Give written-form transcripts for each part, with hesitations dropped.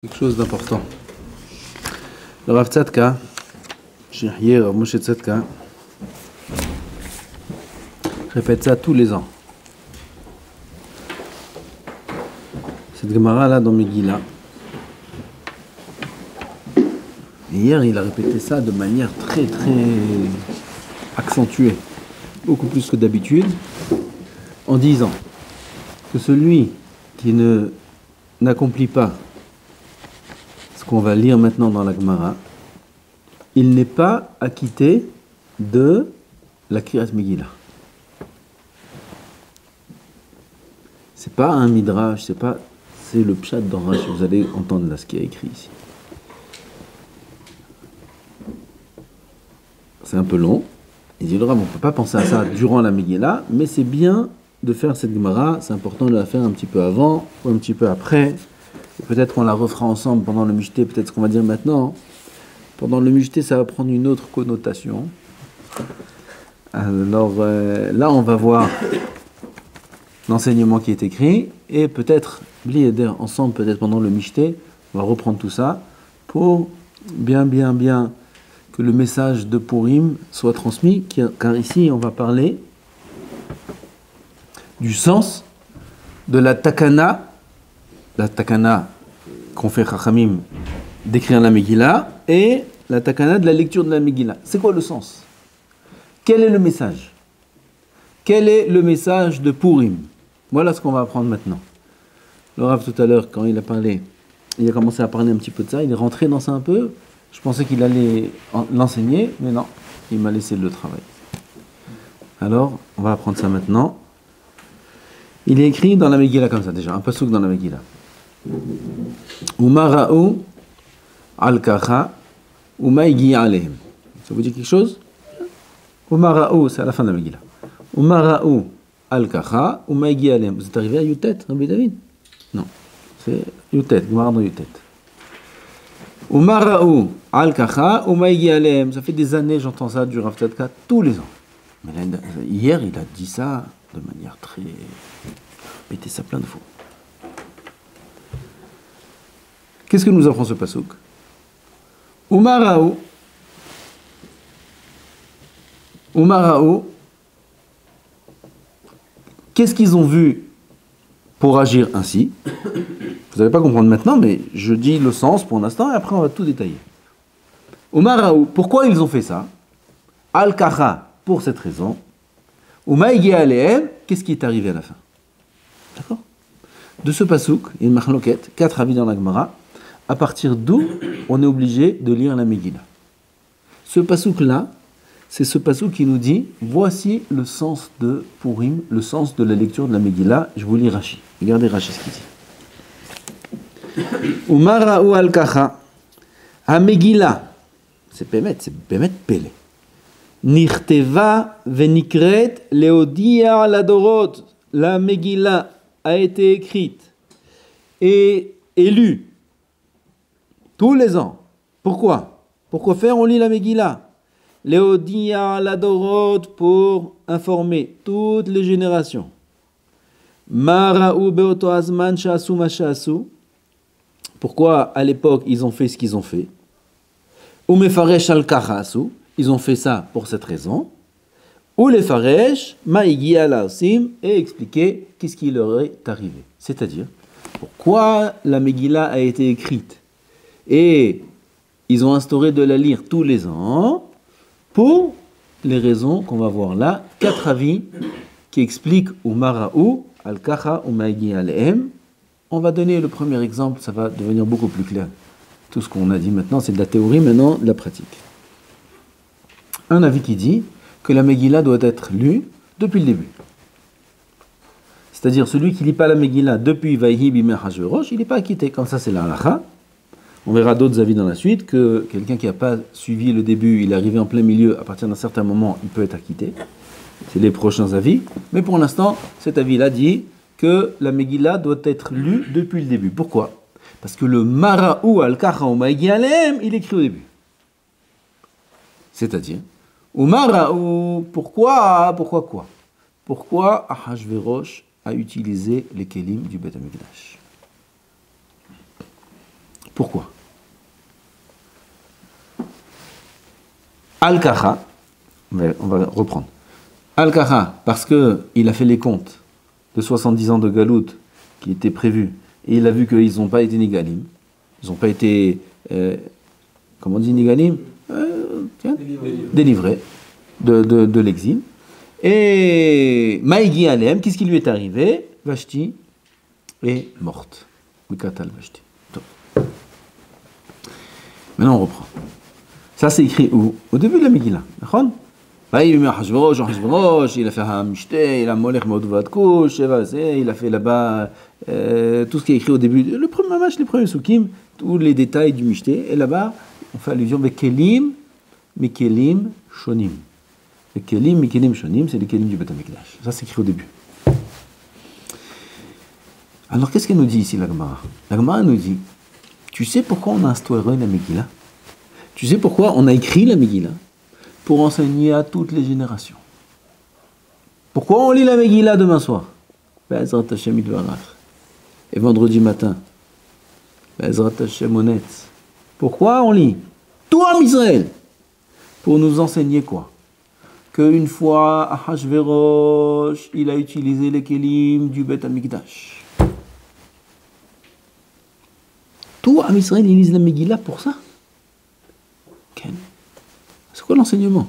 Quelque chose d'important. Le Rav Tzadka, hier Moshe Tzadka, répète ça tous les ans. Cette Gemara là dans Megillah. Et hier il a répété ça de manière très accentuée, beaucoup plus que d'habitude, en disant que celui qui n'accomplit pas ce qu'on va lire maintenant dans la Gemara, il n'est pas acquitté de la Kriyat Megillah. C'est pas un midrash, c'est le pshat dans Rashi. Vous allez entendre là ce qui est écrit ici. C'est un peu long. Il dit le Rav, on ne peut pas penser à ça durant la Megillah, mais c'est bien de faire cette Gemara, c'est important de la faire un petit peu avant ou un petit peu après. Peut-être qu'on la refera ensemble pendant le Mishté, peut-être ce qu'on va dire maintenant. Pendant le Mishté, ça va prendre une autre connotation. Alors là, on va voir l'enseignement qui est écrit, et peut-être, ensemble, peut-être pendant le Mishté, on va reprendre tout ça, pour bien que le message de Purim soit transmis, car ici, on va parler du sens de la takana qu'on fait Chachamim d'écrire la Megillah, et la takana de la lecture de la Megillah. C'est quoi le sens? Quel est le message? Quel est le message de Purim? Voilà ce qu'on va apprendre maintenant. Le Rav tout à l'heure, quand il a commencé à parler un petit peu de ça, il est rentré dans ça un peu. Je pensais qu'il allait l'enseigner, mais non, il m'a laissé le travail. Alors, on va apprendre ça maintenant. Il est écrit dans la Megillah comme ça déjà, un pasuk dans la Megillah. Umara'u al-kacha umaigi alehem. Ça vous dit quelque chose? Umara'u, c'est à la fin de la Megillah. Umara'u al-kacha umaigi alehem. Vous êtes arrivé à Yutet, Rabbi David? Non, c'est Yutet, Gemara dans Yutet. Umara'u al-kacha umaigi alehem. Ça fait des années, j'entends ça du Rav Tzadka tous les ans. Mais hier, il a dit ça de manière très... répété ça plein de fois. Qu'est-ce que nous apprend ce pasuk? Umara'u, qu'est-ce qu'ils ont vu pour agir ainsi? Vous n'allez pas comprendre maintenant, mais je dis le sens pour l'instant et après on va tout détailler. Umara'u, pourquoi ils ont fait ça? Al-kacha, pour cette raison. Umaigi alehem, qu'est-ce qui est arrivé à la fin? D'accord? De ce pasuk, il y a une marloquette, 4 avis dans la Gemara, à partir d'où on est obligé de lire la Megillah. Ce pasuk-là, c'est ce pasuk qui nous dit, voici le sens de Purim, le sens de la lecture de la Megillah. Je vous lis Rashi. Regardez Rashi ce qu'il dit. Umara'u al-kacha, ha-Megillah, c'est Bémet Pélé. Nirteva venikret leodia ladorot. La Megillah a été écrite et lue tous les ans. Pourquoi? Pourquoi faire? On lit la Megillah. Leodia ladorot, pour informer toutes les générations. Mara'u beoto azman sha'asu ma sha'asu. Pourquoi à l'époque ils ont fait ce qu'ils ont fait? Umefaresh al-kacha asu. Ils ont fait ça pour cette raison. Ou les faresh, maïgi alasim, et expliquer qu'est-ce qui leur est arrivé. C'est-à-dire, pourquoi la Megillah a été écrite et ils ont instauré de la lire tous les ans, pour les raisons qu'on va voir là, 4 avis qui expliquent Umara'u, al-kacha, maïgi alehem. On va donner le premier exemple, ça va devenir beaucoup plus clair. Tout ce qu'on a dit maintenant, c'est de la théorie, maintenant de la pratique. Un avis qui dit que la Megillah doit être lue depuis le début. C'est-à-dire, celui qui ne lit pas la Megillah depuis Vayhi Bimei Hashverosh, il n'est pas acquitté. Comme ça, c'est la halakha. On verra d'autres avis dans la suite, que quelqu'un qui n'a pas suivi le début, il est arrivé en plein milieu, à partir d'un certain moment, il peut être acquitté. C'est les prochains avis. Mais pour l'instant, cet avis-là dit que la Megillah doit être lue depuis le début. Pourquoi? Parce que le Mara'u al-Kacha u'Maigi alehem, il est écrit au début. C'est-à-dire, Umara'u, pourquoi quoi? Pourquoi Ahashverosh a utilisé les kelim du Beth Amikdash? Pourquoi? Al-Kacha, on va reprendre. Al-Kacha, parce qu'il a fait les comptes de 70 ans de Galout qui étaient prévus, et il a vu qu'ils n'ont pas été Nigalim, ils n'ont pas été, comment on dit Nigalim, délivrés de l'exil. Et Maïgi Alem, qu'est-ce qui lui est arrivé? Vashti est morte. Wikatal Vashti. Maintenant on reprend. Ça c'est écrit où? Au début de la Megillah. Bah, il lui met Hachverosh, il a fait Hamishte, il a Molech Modvat Kush, il a fait là-bas tout ce qui est écrit au début. Le premier match, les premiers Soukim, tous les détails du Mishte. Et là-bas, on fait allusion avec Kelim, Mikelim, Shonim. Les Kelim, Mikelim, Shonim, c'est les Kelim du Beth Amikdash. Ça c'est écrit au début. Alors qu'est-ce qu'elle nous dit ici, la Gemara? La Gemara nous dit, tu sais pourquoi on a instauré la Megillah? Tu sais pourquoi on a écrit la Megillah? Pour enseigner à toutes les générations. Pourquoi on lit la Megillah demain soir? Be'ezrat Hashem Yitbarach. Et vendredi matin. Be'ezrat Hashem Onetz. Pourquoi on lit? Tout en Israël. Pour nous enseigner quoi? Qu'une fois, Ahashverosh, il a utilisé les kelim du Beth Amikdash. Tout en Israël, ils lisent la Megillah pour ça. Ken. C'est quoi l'enseignement?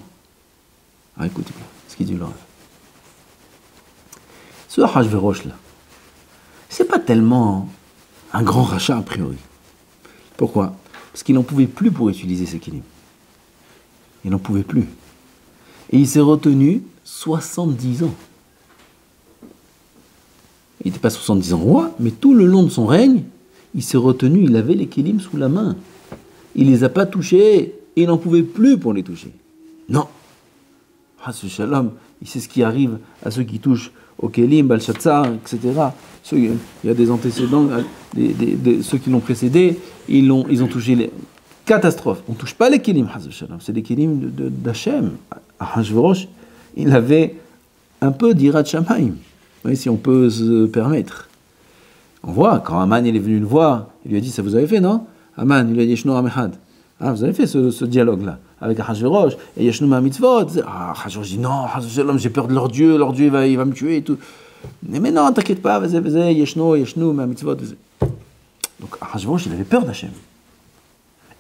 Ah, écoutez bien, ce qu'il dit le Rav. Ce Ahashverosh là, c'est pas tellement un grand rachat a priori. Pourquoi? Parce qu'il n'en pouvait plus pour utiliser ces kelim. Il n'en pouvait plus. Et il s'est retenu 70 ans. Il n'était pas 70 ans roi, mais tout le long de son règne, il s'est retenu, il avait les kelim sous la main. Il ne les a pas touchés. Et il n'en pouvait plus pour les toucher. Non. Ce shalom, il sait ce qui arrive à ceux qui touchent au kelim, Balshazzar, etc. Il y a des antécédents, ceux qui l'ont précédé, ils ont touché les catastrophes. On ne touche pas les kelim, c'est des kelim d'Hachem. Ahashverosh, il avait un peu d'Irat Shamayim, si on peut se permettre. On voit, quand Aman il est venu le voir, il lui a dit, ça vous avez fait, non? Aman, il lui a dit, Shno Amechad. Ah, vous avez fait ce dialogue-là avec Ahashverosh et Yeshnu ma mitzvot. Ah, Ahashverosh dit non, j'ai peur de leur Dieu il va me tuer et tout. Mais non, t'inquiète pas, Yeshnu ma mitzvot. Donc Ahashverosh, il avait peur d'Hachem.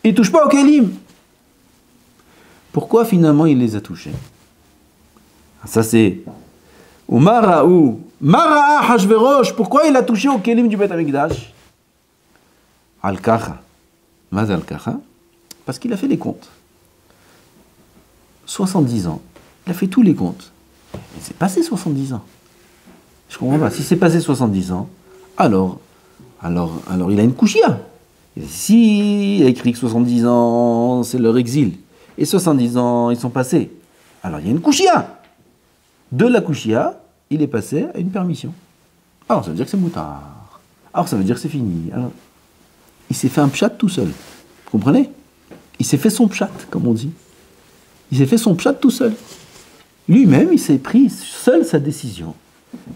Il ne touche pas au kelim. Pourquoi finalement il les a touchés? Ça c'est Mara Ahashverosh, pourquoi il a touché au kelim du Beth Amikdash? Al-Kacha. Maz Al-Kacha. Parce qu'il a fait les comptes. 70 ans. Il a fait tous les comptes. Il s'est passé 70 ans. Je comprends pas. Si c'est passé 70 ans, alors il a une couchia. Si il a écrit que 70 ans, c'est leur exil, et 70 ans, ils sont passés, alors il y a une couchia. De la couchia, il est passé à une permission. Alors ça veut dire que c'est moutard. Alors ça veut dire que c'est fini. Alors, il s'est fait un pchat tout seul. Vous comprenez? Il s'est fait son pchat, comme on dit. Il s'est fait son pchat tout seul. Lui-même, il s'est pris seul sa décision.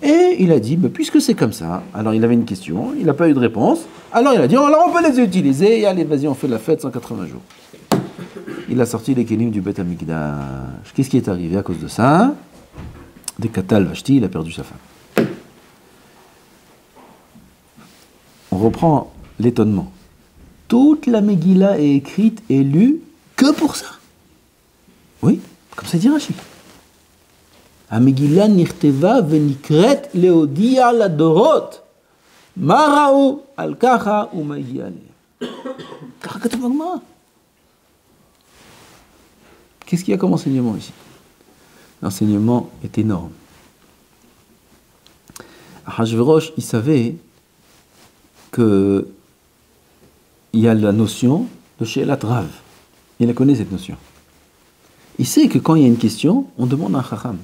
Et il a dit, bah, puisque c'est comme ça, alors il avait une question, il n'a pas eu de réponse, alors il a dit, alors on peut les utiliser, et allez, vas-y, on fait la fête 180 jours. Il a sorti les kelim du Beth Amikdash. Qu'est-ce qui est arrivé à cause de ça? Des Katal Vashti, il a perdu sa femme. On reprend l'étonnement. Toute la Megillah est écrite et lue que pour ça. Oui, comme ça dit Rashi. La Megillah nirteva venikret leodia la dorot. Marao al-kacha ou maïgiale. Qu'est-ce qu'il y a comme enseignement ici? L'enseignement est énorme. Ahashverosh, il savait que il y a la notion de She'elat Rav. Il la connaît cette notion. Il sait que quand il y a une question, on demande à un Chacham.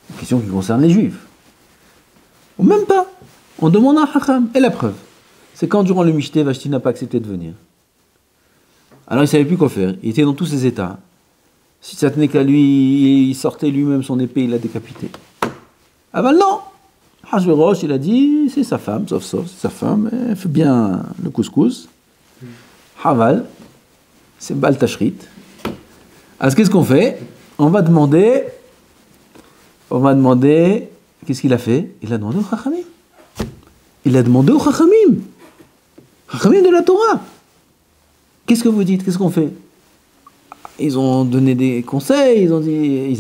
Une question qui concerne les Juifs. Ou même pas. On demande à un Chacham. Et la preuve, c'est quand durant le Mishté, Vashti n'a pas accepté de venir. Alors il ne savait plus quoi faire. Il était dans tous ses états. Si ça tenait qu'à lui, il sortait lui-même son épée, il l'a décapité. Ah ben non! Ahashverosh, il a dit, c'est sa femme, sauf, c'est sa femme, elle fait bien le couscous. Haval, c'est Bal Tashrit. Alors qu'est-ce qu'on fait? On va demander, qu'est-ce qu'il a fait? Il a demandé au Chachamim. Il a demandé au Chachamim. Chachamim de la Torah. Qu'est-ce que vous dites? Qu'est-ce qu'on fait? Ils ont donné des conseils, ils ont dit,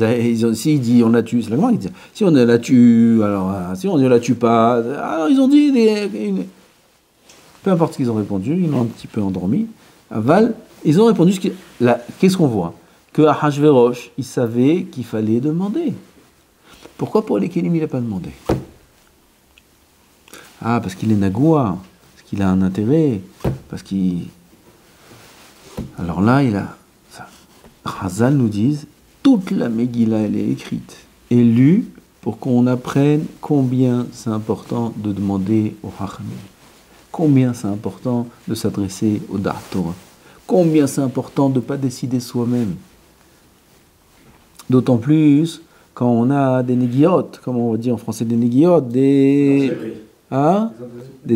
s'il dit on la tue, c'est la Gemara qui dit, si on ne la tue, alors, si on ne la tue pas, alors ils ont dit, peu importe ce qu'ils ont répondu, ils l'ont un petit peu endormi, aval, ils ont répondu, qu'est-ce qu'on voit? Que Ahashverosh, il savait qu'il fallait demander. Pourquoi pour les Kélim, il n'a pas demandé? Ah, parce qu'il est Nagoua, parce qu'il a un intérêt, parce qu'il... Alors là, il a... Chazal nous disent, toute la Megillah, elle est écrite et lue pour qu'on apprenne combien c'est important de demander au Chachamim, combien c'est important de s'adresser au Da'at Torah, combien c'est important de ne pas décider soi-même. D'autant plus quand on a des néguiotes, comme on dit en français des néguiotes, des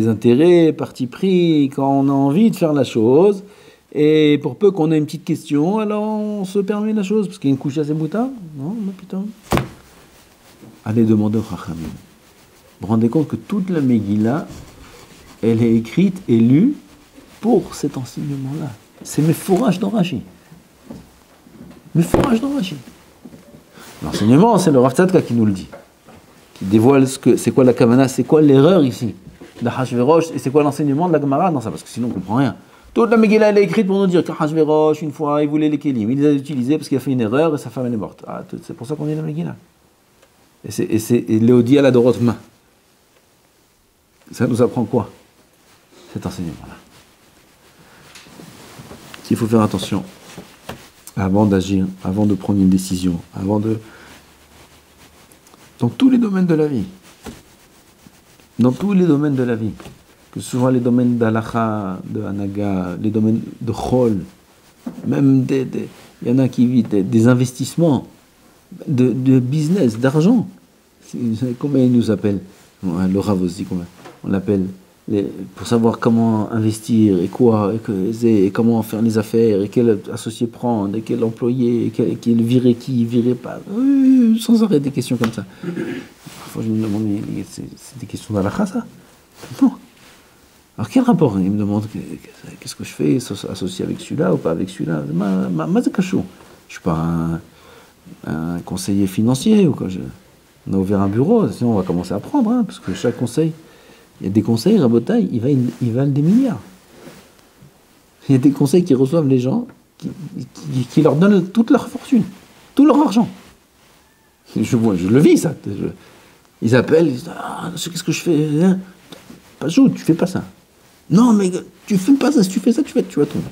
intérêts, partis pris, quand on a envie de faire la chose. Et pour peu qu'on ait une petite question, alors on se permet la chose, parce qu'il y a une couche à ses boutins. Non, mais putain. Allez demander au Chachamim. Vous vous rendez compte que toute la Megillah, elle est écrite et lue pour cet enseignement-là. C'est mes fourrages dans Rashi. Mes fourrages dans Rashi. L'enseignement, c'est le Rav Tzadka qui nous le dit. Qui dévoile c'est quoi la Kavana, c'est quoi l'erreur ici d'Ahashverosh, et c'est quoi l'enseignement de la Gemara dans ça, parce que sinon on ne comprend rien. Toute la Megillah, elle est écrite pour nous dire qu'Ahashverosh, une fois, il voulait les Kélim. Il les a utilisés parce qu'il a fait une erreur et sa femme, elle est morte. Ah, c'est pour ça qu'on est dans la Megillah. Et Léodie à la Dorotma. Ça nous apprend quoi? Cet enseignement-là. Il faut faire attention avant d'agir, avant de prendre une décision, dans tous les domaines de la vie. Dans tous les domaines de la vie. Que ce soit les domaines d'Alacha, de Hanaga, les domaines de Chol, même il y en a qui vivent des investissements, de business, d'argent. Comment ils nous appellent? Le Rav aussi, on l'appelle, pour savoir comment investir, et quoi, et comment faire les affaires, et quel associé prendre, et quel employé, et quel virer qui, virer pas. Sans arrêt des questions comme ça. Parfois je me demande, c'est des questions d'Alacha, ça? Non. Alors quel rapport? Il me demande qu'est-ce que je fais, associé avec celui-là ou pas avec celui-là. Je ne suis pas un conseiller financier ou quoi. On a ouvert un bureau, sinon on va commencer à prendre, hein, parce que chaque conseil, il y a des conseils, Rabotaï, ils valent des milliards. Il y a des conseils qui reçoivent les gens, qui leur donnent toute leur fortune, tout leur argent. Je le vis ça. Ils appellent, ils disent, qu'est-ce que je fais, hein? Pas joue, tu fais pas ça. Non, mais tu fais pas ça, si tu fais ça, tu vas tomber.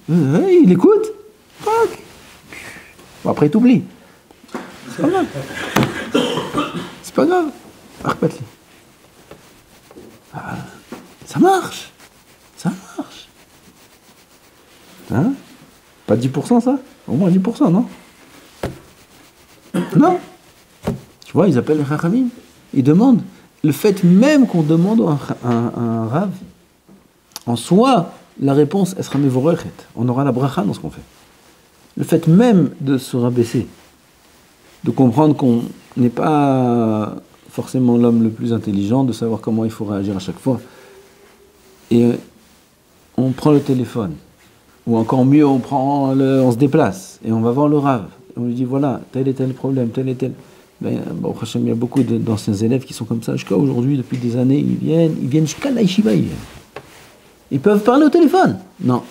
Il écoute. Bon, après, tu oublies. C'est pas grave. C'est pas grave. Arpatli. Ça marche. Ça marche. Hein? Pas 10% ça? Au moins 10%, non? Non. Tu vois, ils appellent les Chachamim. Ils demandent. Le fait même qu'on demande à un Rav, en soi, la réponse, elle sera mevorochet. On aura la bracha dans ce qu'on fait. Le fait même de se rabaisser, de comprendre qu'on n'est pas forcément l'homme le plus intelligent, de savoir comment il faut réagir à chaque fois. Et on prend le téléphone, ou encore mieux, on se déplace, et on va voir le Rav. Et on lui dit, voilà, tel et tel problème, tel et tel... il y a beaucoup d'anciens élèves qui sont comme ça jusqu'à aujourd'hui, depuis des années, ils viennent jusqu'à la yeshiva, ils peuvent parler au téléphone. Non.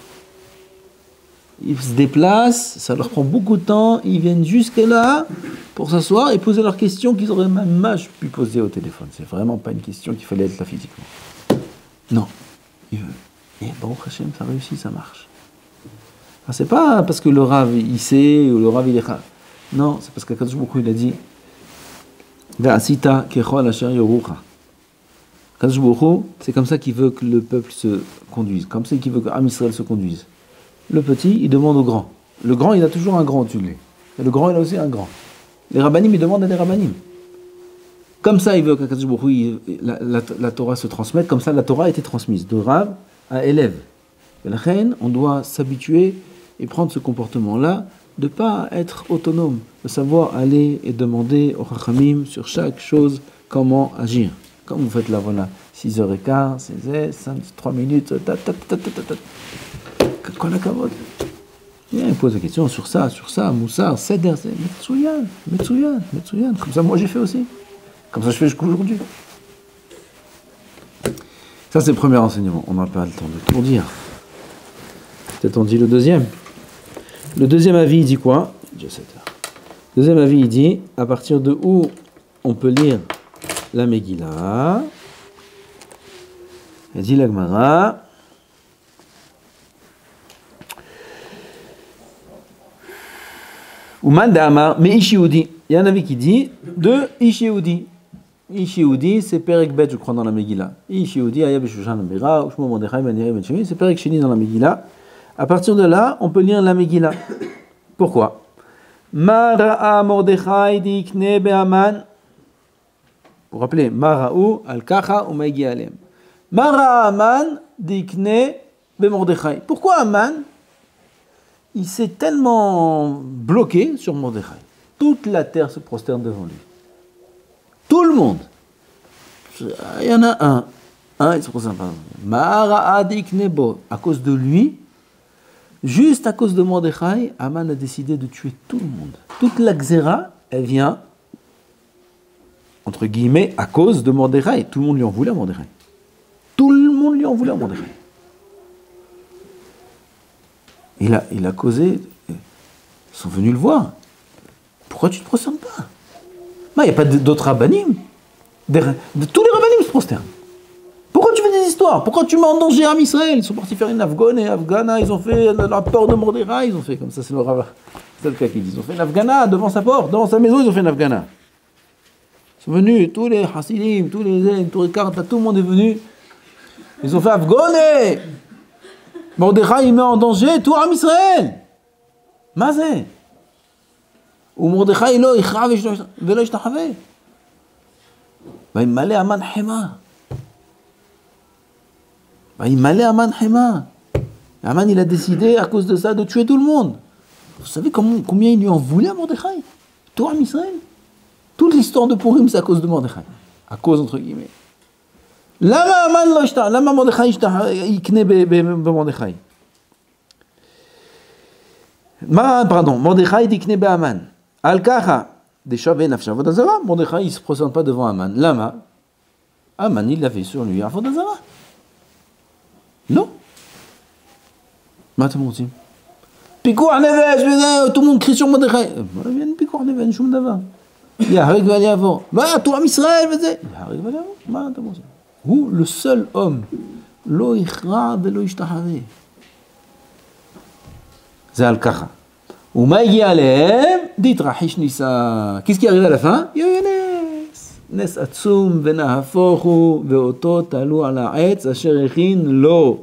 Ils se déplacent, ça leur prend beaucoup de temps, ils viennent jusque là pour s'asseoir et poser leurs questions qu'ils auraient même pu poser au téléphone. C'est vraiment pas une question qu'il fallait être là physiquement. Non. Et Baruch Hashem, ça réussit, ça marche. Enfin, c'est pas parce que le Rav il sait ou le Rav il est Rav. Non, c'est parce qu'Akadosh Baruch Hu il a dit Ve'asita kechol asher yorucha. Akadosh Baruch Hu, c'est comme ça qu'il veut que le peuple se conduise, comme ça qu'il veut que Am Israël se conduise. Le petit, il demande au grand. Le grand, il a toujours un grand au-dessus de lui. Et le grand, il a aussi un grand. Les rabbanim, ils demandent à des rabbanim. Comme ça, il veut qu'Akadosh Baruch Hu, la Torah se transmette, comme ça la Torah a été transmise de Rav à élève. Et la reine, on doit s'habituer et prendre ce comportement-là, de ne pas être autonome, de savoir aller et demander au Chachamim sur chaque chose comment agir. Comme vous faites là, voilà, 6h15, 16h, 3 minutes, Kol hakavod. Il pose la question sur ça, Moussar, Seder, Metsuyan. Comme ça, moi j'ai fait aussi. Comme ça, je fais jusqu'à aujourd'hui. Ça, c'est le premier enseignement. On n'a pas le temps de tout dire. Peut-être on dit le deuxième. Le deuxième avis, il dit quoi ? Le deuxième avis, il dit, à partir de où on peut lire la Megillah. Il dit la Gemara. Ouman d'Amar, mais Ishioudi. Il y a un avis qui dit de Ishioudi. Ishioudi, c'est Perek Bet, je crois, dans la Megillah. Ishioudi, Ayab Shushan Bera, Ushmo Mordechai, Maniri Ben Shemi, c'est Perek Sheni dans la Megillah. À partir de là, on peut lire la Megillah. Pourquoi ? Mara'a Mordechai dikne be'aman. Pour rappeler, Mara'u al-kacha ou ma'igi alem. Mara'a Aman dikne be'Mordechai. Pourquoi Aman ? Il s'est tellement bloqué sur Mordechai. Toute la terre se prosterne devant lui. Tout le monde. Il y en a un. Il se prosterne pas. Mara'a dikne bo. À cause de lui, juste à cause de Mordechai, Aman a décidé de tuer tout le monde. Toute la Xéra, elle vient, entre guillemets, à cause de Mordechai. Tout le monde lui en voulait à Mordechai. Tout le monde lui en voulait à Mordechai. Il a causé. Ils sont venus le voir. Pourquoi tu ne te prosternes pas ? Il n'y a pas d'autres rabbanim. Tous les rabbanim se prosternent. Pourquoi tu fais des histoires ? Pourquoi tu mets en danger Am Israël ? Ils sont partis faire une Afghana, ils ont fait la peur de Mordechai, ils ont fait comme ça, c'est le cas qu'ils disent. Ils ont fait une Afghana devant sa porte, devant sa maison, ils ont fait une Afghana. Ils sont venus, tous les Hasidim, tous les cartes, tout le monde est venu. Ils ont fait Afghana. Mordechai, il met en danger tout Am Israël. Mazé. Ou Mordechai, il ichra velo ishtachave. Il malé Aman Hema. Il malé Aman Hema. Aman, il a décidé, à cause de ça, de tuer tout le monde. Vous savez combien il lui en voulait à Mordechai ? Tout Am Israël. Toute l'histoire de Purim, c'est à cause de Mordechai. À cause, entre guillemets. Lama Mordechai יקנה במרדכי? מרדכי תקנה באמן. על ככה, דשווה נפשה עבודה זרה, מרדכי il se présente pas devant Aman. Lama, Aman, il avait sur lui עבודה זרה. Non. מה אתם רוצים? פיקוח נפש וזה, tout le monde crie sur מרדכי. מה אין פיקוח נפש, אין שום דבר. יהרג ואל יעבור. מה, תורה מישראל וזה? יהרג ואל יעבור. מה אתם רוצים? הוא le seul homme, לא יכרע ולא ישתחווה. זה על ככה. ומה הגיע עליהם? דתרחיש ניסה. Qu'est-ce qui arrive à la fin? יונס. נס עצום ונהפוכו, ואותו תעלו על העץ אשר הכין לו.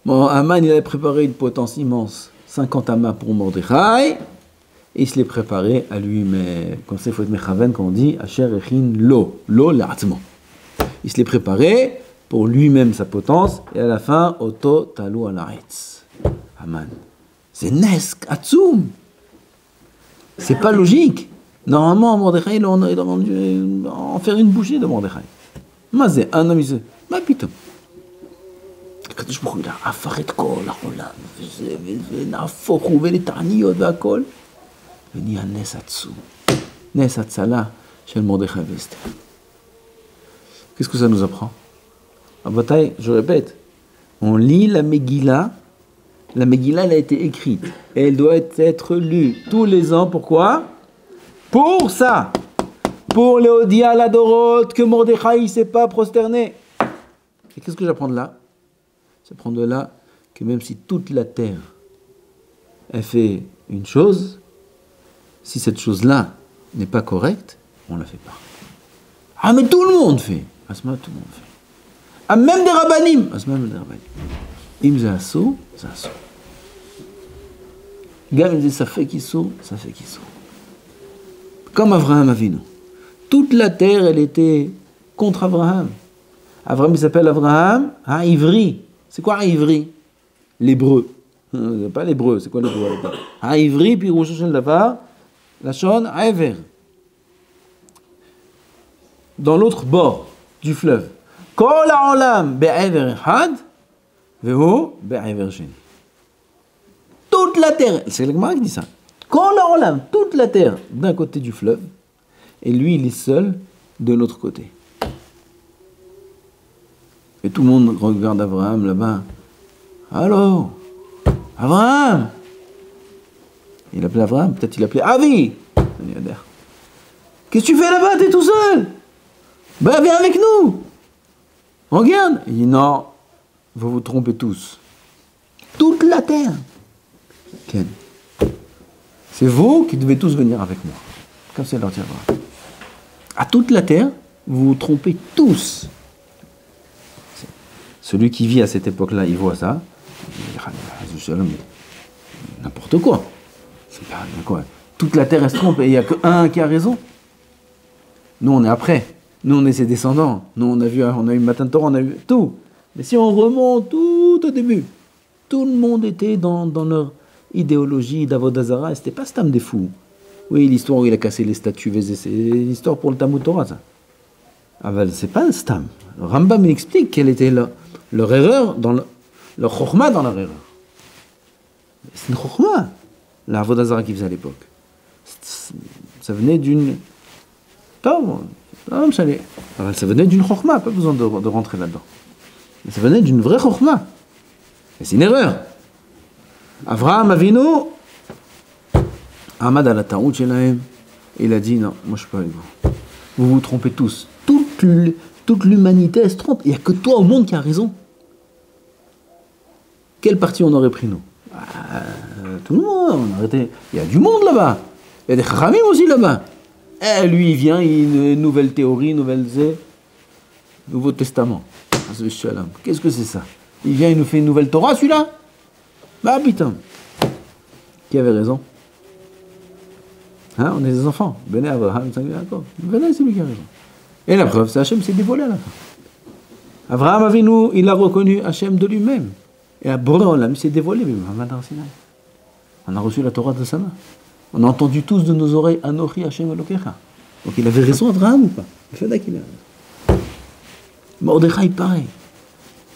Bon, Aman, il avait préparé une potence immense, 50 amas pour Mordechai, et il se l'est préparé à lui, mais comme ça, il faut être mechaven, comme on dit, Asher Echin Lo, Lo l'Atzmo. Il se l'est préparé pour lui-même sa potence, et à la fin, Oto Talu Alaretz. Aman. C'est Nesk, Atzum. C'est pas logique. Normalement, Mordechai, il doit en faire une bouchée de Mordechai. Mazé, un homme, il se. Ma pitom. הקדוש ברוך הוא הפך את כל העולם, ונהפוכו ולתעניות והכל, ונהיה נס עצום, נס הצלה של מרדכי ואסתר. Qu'est-ce que ça nous apprend? En bataille, je répète, on lit la Megillah elle a été écrite, et elle doit être lue tous les ans, pourquoi? Pour ça, pour Léodia la Dorot, que Mordechai ne s'est pas prosterné. Et qu'est-ce que j'apprends de là? J'apprends de là que même si toute la terre elle fait une chose, si cette chose-là n'est pas correcte, on ne la fait pas. Ah mais tout le monde fait. À ce moment tout le monde fait. Ah même des rabbanim. À ce moment des rabbanim. Im זה אסור, זה אסור. גם אם זה ספק איסור, ספק איסור. Comme Abraham Avinu. Toute la terre, elle était contre Abraham. Abraham, il s'appelle Abraham Ivri. C'est quoi Ivri? L'hébreu. Pas l'hébreu, c'est quoi l'hébreu? Ivri, puis Rosh Hashanah Davar, la Shon Aver. Dans l'autre bord du fleuve. Kol ha'olam be'ever echad, vehu be'ever sheni. Toute la terre, c'est le Gemara qui dit ça. Kol ha'olam, toute la terre d'un côté du fleuve, et lui il est seul de l'autre côté. Et tout le monde regarde Abraham là-bas. Allô, Abraham. Il appelait Abraham, peut-être il appelait Avi. Qu'est-ce que tu fais là-bas? T'es tout seul? Ben viens avec nous. Regarde. Il dit non, vous vous trompez tous. Toute la terre. Ken. C'est vous qui devez tous venir avec moi. Comme ça, leur dit Abraham. À toute la terre, vous vous trompez tous. Celui qui vit à cette époque-là, il voit ça. Il dit, n'importe quoi. C'est pas quoi. Toute la terre, elle se trompe et il n'y a qu'un qui a raison. Nous, on est après. Nous, on est ses descendants. Nous, on a eu Matan Torah, on a eu tout. Mais si on remonte tout au début, tout le monde était dans leur idéologie d'Avodah Zarah, et c'était pas Stam des fous. Oui, l'histoire où il a cassé les statues, c'est l'histoire pour le Talmud Torah, ça. Ah ben, c'est pas un Stam. Le Rambam, il explique quelle était leur erreur, leur chokhmah dans leur erreur. C'est une chokhmah, la Avodah Zarah qu'ils faisaient à l'époque. Ça venait d'une... Ça venait d'une chokhmah, pas besoin de rentrer là-dedans. Mais ça venait d'une vraie chokhmah. Et c'est une erreur. Avraham Avinu, Ahmad al-Ta'oud Shelahem, il a dit non, moi je suis pas avec vous. Vous vous trompez tous. Toute l'humanité elle se trompe. Il n'y a que toi au monde qui a raison. Quelle partie on aurait pris nous? Tout le monde, on a arrêté. Il y a du monde là-bas. Il y a des Chachamim aussi là-bas. Et lui il vient, une nouvelle théorie, Nouveau Testament. Qu'est-ce que c'est ça? Il vient, il nous fait une nouvelle Torah celui-là? Bah putain. Qui avait raison? Hein, on est des enfants. Benez Abraham, Benez, c'est lui qui a raison. Et la preuve, c'est Hachem s'est dévoilé à la fin. Abraham Avinu, il a reconnu Hachem de lui-même. Et à Boréolam, il s'est dévoilé, mais on a reçu la Torah de sa main. On a entendu tous de nos oreilles Anochi Hachem Elokecha. Donc il avait raison, Abraham ou pas? Il fait qu'il a raison. Mordechai pareil.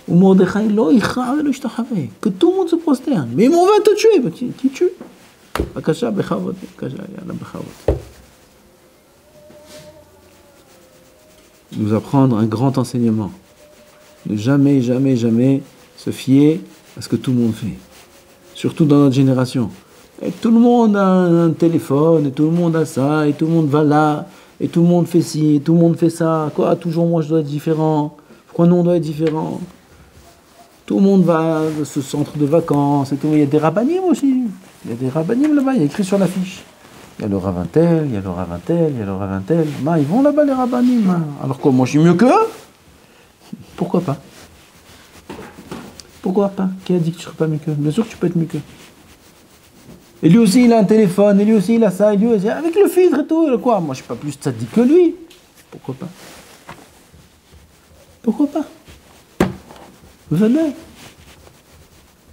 Ou Mordechai lo ichra velo ishtachave. Que tout le monde se prosterne. Mais on va te tuer. Qui tue? Akasha bechavot. Nous apprendre un grand enseignement. Ne jamais, jamais, jamais se fier à ce que tout le monde fait. Surtout dans notre génération. Et tout le monde a un téléphone, et tout le monde a ça, et tout le monde va là, et tout le monde fait ci, et tout le monde fait ça. Quoi, toujours moi je dois être différent. Pourquoi nous on doit être différent? Tout le monde va à ce centre de vacances, et tout. Il y a des rabbanim aussi. Il y a des rabbanim là-bas, il y a écrit sur l'affiche. Il y a le ravintel, il y a le ravintel, il y a le ravintel. Ils vont là-bas les rabbanim. Alors quoi, moi je suis mieux qu'eux? Pourquoi pas? Pourquoi pas? Qui a dit que tu ne serais pas mieux qu'eux? Bien sûr que tu peux être mieux qu'eux. Et lui aussi il a un téléphone, et lui aussi il a ça, et lui aussi, avec le filtre et tout, quoi? Moi je suis pas plus tzaddik que lui. Pourquoi pas? Pourquoi pas? Venez.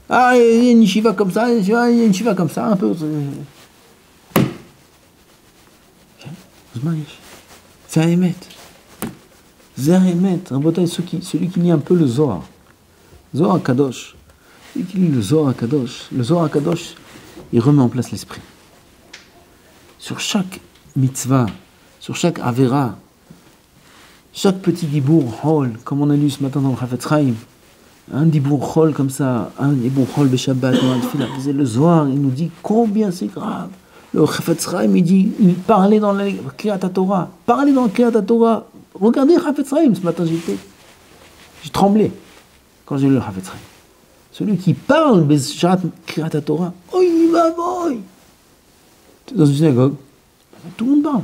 Ah, il y a une yeshiva comme ça, il y a une yeshiva comme ça, un peu. C'est un émet. C'est un émet. Celui qui lit un peu le Zohar. Zohar Kadosh. Celui qui lit le Zohar Kadosh. Le Zohar Kadosh, il remet en place l'esprit. Sur chaque mitzvah, sur chaque avera, chaque petit dibour hol, comme on a lu ce matin dans le Chafetz Chaim, un dibour hol comme ça, un dibour hol de Shabbat, le Zohar, il nous dit combien c'est grave. Le Chafetz Chaim, il parlait dans la Kriyat Torah. Parlez dans la Kriyat Torah. Regardez le Chafetz Chaim, ce matin j'ai tremblé quand j'ai lu le Chafetz Chaim. Celui qui parle Bezrat Kriyat Torah, oh il va boy. Dans une synagogue, tout le monde parle.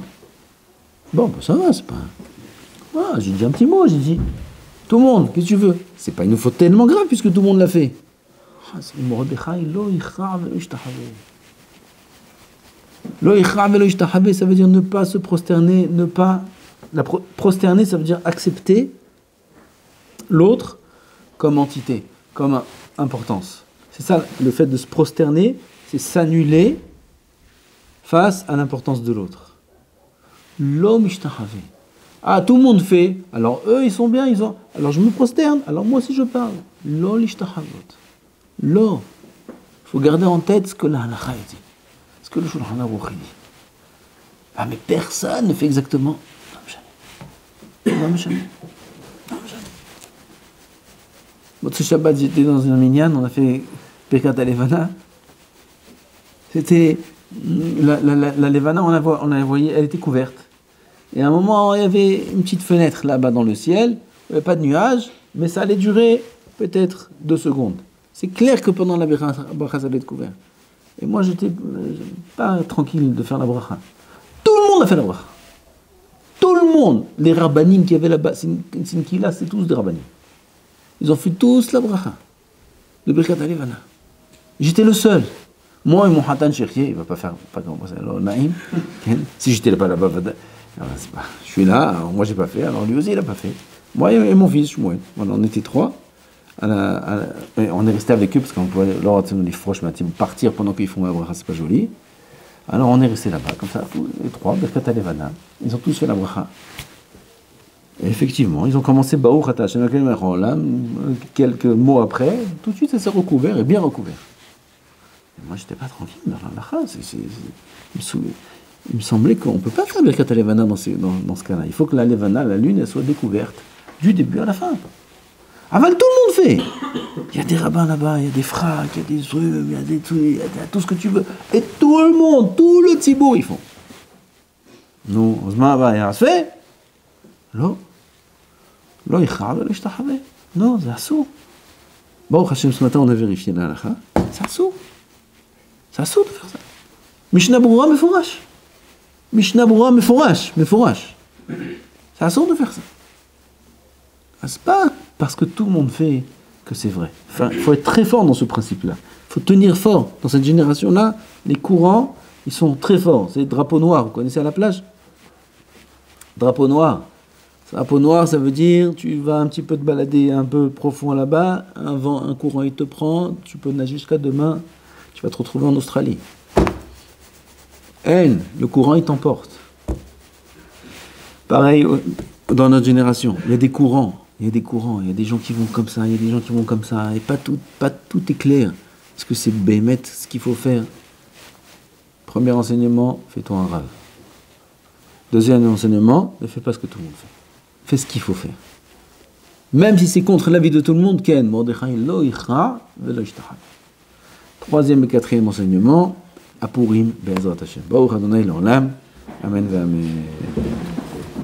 Bon, ben ça va, c'est pas. Ah, j'ai dit un petit mot, j'ai dit. Tout le monde, qu'est-ce que tu veux? C'est pas une faute tellement grave puisque tout le monde l'a fait. C'est Mordechai lo ichra velo ishtachaveh. Lo ichra velo ishtachaveh, ça veut dire ne pas se prosterner, ne pas. Prosterner, ça veut dire accepter l'autre comme entité, comme importance. C'est ça, le fait de se prosterner, c'est s'annuler face à l'importance de l'autre. L'homme ishtahavé. Ah, tout le monde fait, alors eux ils sont bien, alors je me prosterne, alors moi aussi je parle. Lo l'ishtahavot. Lo. Il faut garder en tête ce que la halakha dit, ce que le Shulchan Aruch dit. Ah, mais personne ne fait exactement. Non, jamais. Ce Shabbat, j'étais dans une minyan, on a fait Birkat Levana. C'était. La Levana, on la voyait, elle était couverte. Et à un moment, il y avait une petite fenêtre là-bas dans le ciel, il n'y avait pas de nuages, mais ça allait durer peut-être 2 secondes. C'est clair que pendant la bracha, ça allait être couvert. Et moi, j'étais pas tranquille de faire la bracha. Tout le monde a fait la bracha. Tout le monde. Les rabbanim qui avaient là-bas, c'est une kila, c'est tous des rabbanim. Ils ont fait tous la bracha. Le Birkat Levana. J'étais le seul. Moi et mon Hatan Shekhier, il ne va pas faire, pas comment ça, alors Naïm. Si j'étais pas là-bas, je suis là, alors moi j'ai pas fait, alors lui aussi il n'a pas fait. Moi et mon fils, Shmuel. Voilà, on était 3. On est resté avec eux parce qu'on pouvait leur les froches partir pendant qu'ils font la bracha, c'est pas joli. Alors on est resté là-bas, comme ça, les 3, Birkat Levana. Ils ont tous fait la bracha. Et effectivement, ils ont commencé Baruch Ata Hashem Elokeinu melech haolam. Quelques mots après, tout de suite ça s'est recouvert, et bien recouvert. Et moi j'étais pas tranquille dans la bracha. Il me semblait qu'on ne peut pas faire Birkat Levana dans ce cas-là. Il faut que la Levana, la lune, elle soit découverte du début à la fin. Aval, tout le monde fait. Il y a des rabbins là-bas, il y a des fracs, il y a des rhumes, il y a tout ce que tu veux. Et tout le monde, tout le tzibour, ils font. Nous, Ozma, il y a un fait. Non. Non, non, c'est assourd. Bon, Hachem, ce matin, on a vérifié la halakha. C'est assourd. C'est assourd de faire ça. Mishnah Berurah mefourash. Mishnah Berurah mefourash. C'est assourd de faire ça. C'est pas parce que tout le monde fait que c'est vrai. Enfin, il faut être très fort dans ce principe-là. Il faut tenir fort. Dans cette génération-là, les courants, ils sont très forts. C'est le drapeau noir. Vous connaissez à la plage ? Drapeau noir. Drapeau noir, ça veut dire tu vas un petit peu te balader un peu profond là-bas, un vent, un courant, il te prend, tu peux nager jusqu'à demain, tu vas te retrouver en Australie. Le courant, il t'emporte. Pareil, dans notre génération, il y a des courants, il y a des gens qui vont comme ça, il y a des gens qui vont comme ça, et pas tout est clair. Est-ce que c'est bémet ce qu'il faut faire ? Premier enseignement, fais-toi un rave. Deuxième enseignement, ne fais pas ce que tout le monde fait. Fais ce qu'il faut faire. Même si c'est contre l'avis de tout le monde, Ken, Mordechai lo ichra velo ishtahab. Troisième et quatrième enseignement, Apurim be'ezrat Hashem. Baruch Adonai l'olam. Amen ve amen.